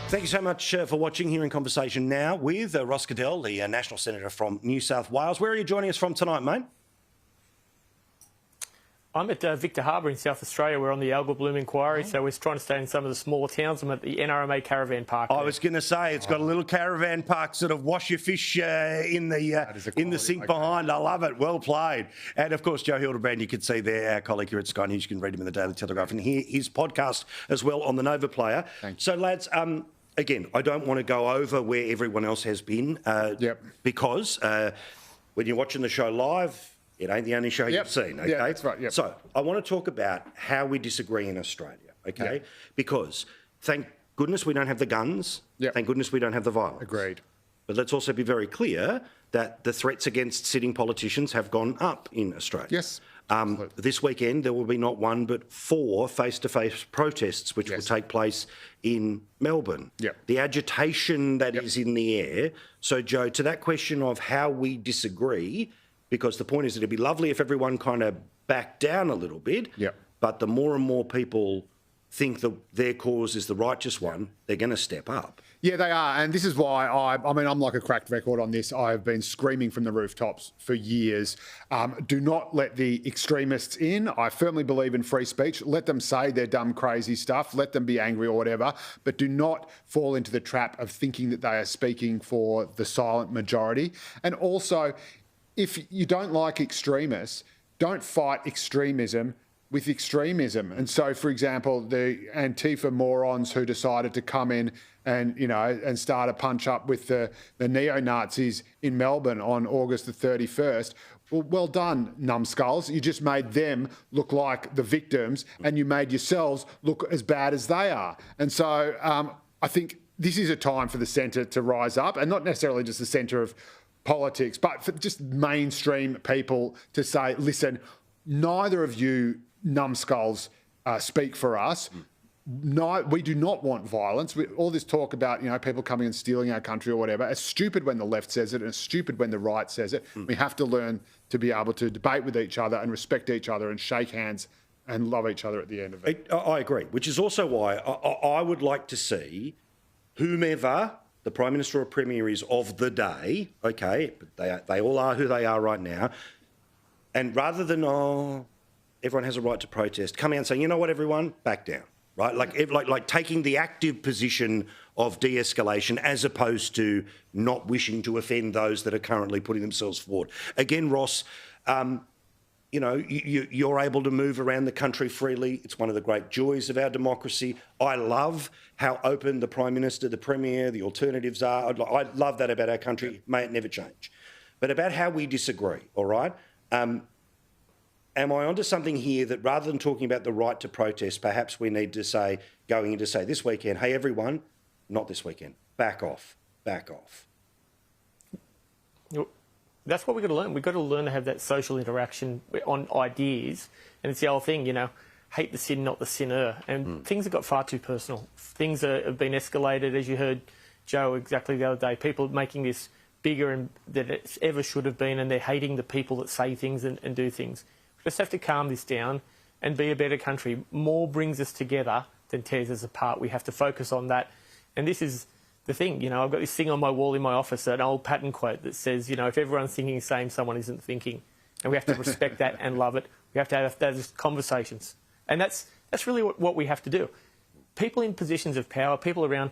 Thank you so much for watching. Here in conversation now with Ross Cadell, the National Senator from New South Wales. Where are you joining us from tonight, mate? I'm at Victor Harbour in South Australia. We're on the algal bloom inquiry, so we're trying to stay in some of the smaller towns. I'm at the NRMA caravan park. I was going to say, it's got a little caravan park, sort of wash your fish in the sink behind. I love it. Well played. And, of course, Joe Hildebrand, you can see there, our colleague here at Sky News. You can read him in the Daily Telegraph and hear his podcast as well on the Nova Player. So, lads, again, I don't want to go over where everyone else has been because when you're watching the show live, it ain't the only show you've seen, okay? Yeah, that's right, yep. So I want to talk about how we disagree in Australia, okay? Yep. Because thank goodness we don't have the guns. Yep. Thank goodness we don't have the violence. Agreed. But let's also be very clear that the threats against sitting politicians have gone up in Australia. Yes. This weekend, there will be not one but 4 face-to-face protests which will take place in Melbourne. Yep. The agitation that is in the air. So, Joe, to that question of how we disagree, because the point is that it'd be lovely if everyone kind of backed down a little bit, but the more and more people think that their cause is the righteous one, they're going to step up. Yeah, they are. And this is why I mean, I'm like a cracked record on this. I've been screaming from the rooftops for years. Do not let the extremists in. I firmly believe in free speech. Let them say their dumb, crazy stuff. Let them be angry or whatever. But do not fall into the trap of thinking that they are speaking for the silent majority. And also, if you don't like extremists, don't fight extremism with extremism. And so, for example, the Antifa morons who decided to come in and, you know, and start a punch up with the neo-Nazis in Melbourne on August the 31st, well done, numbskulls. You just made them look like the victims and you made yourselves look as bad as they are. And so I think this is a time for the centre to rise up, and not necessarily just the centre of politics, but for just mainstream people to say, listen, neither of you numbskulls speak for us. No, we do not want violence. All this talk about, you know, people coming and stealing our country or whatever, it's stupid when the left says it and it's stupid when the right says it. We have to learn to be able to debate with each other and respect each other and shake hands and love each other at the end of it. I agree, which is also why I would like to see whomever the Prime Minister or Premier is of the day, okay, but they all are who they are right now, and rather than, everyone has a right to protest, come out and say, you know what, everyone, back down, right? Like taking the active position of de-escalation as opposed to not wishing to offend those that are currently putting themselves forward. Again, Ross, you know, you're able to move around the country freely. It's one of the great joys of our democracy. I love how open the Prime Minister, the Premier, the alternatives are. I love that about our country. May it never change. But about how we disagree, all right? Am I onto something here that rather than talking about the right to protest, perhaps we need to say, going into say this weekend, hey, everyone, not this weekend, back off, back off. That's what we've got to learn. We've got to learn to have that social interaction on ideas. And it's the old thing, you know, hate the sin, not the sinner. And things have got far too personal. Things have been escalated, as you heard, Joe, exactly the other day. People making this bigger than it ever should have been, and they're hating the people that say things and do things. We just have to calm this down and be a better country. More brings us together than tears us apart. We have to focus on that. And this is the thing, you know, I've got this thing on my wall in my office, an old Patton quote that says, you know, if everyone's thinking the same, someone isn't thinking. And we have to respect that and love it. We have to have those conversations. And that's really what we have to do. People in positions of power, people around,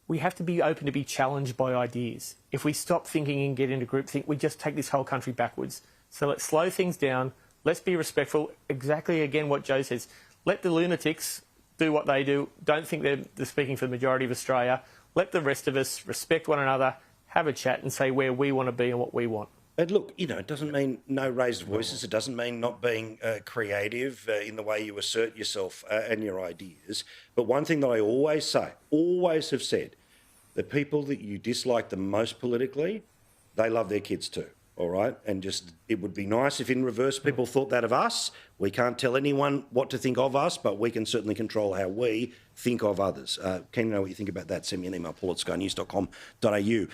we have to be open to be challenged by ideas. If we stop thinking and get into groupthink, we just take this whole country backwards. So let's slow things down. Let's be respectful. Exactly, again, what Joe says. Let the lunatics do what they do. Don't think they're speaking for the majority of Australia. Let the rest of us respect one another, have a chat and say where we want to be and what we want. And look, you know, it doesn't mean no raised voices. It doesn't mean not being creative in the way you assert yourself and your ideas. But one thing that I always say, always have said, the people that you dislike the most politically, they love their kids too. All right. And just it would be nice if in reverse people thought that of us. We can't tell anyone what to think of us, but we can certainly control how we think of others. Keen to know what you think about that. Send me an email, paul@skynews.com.au.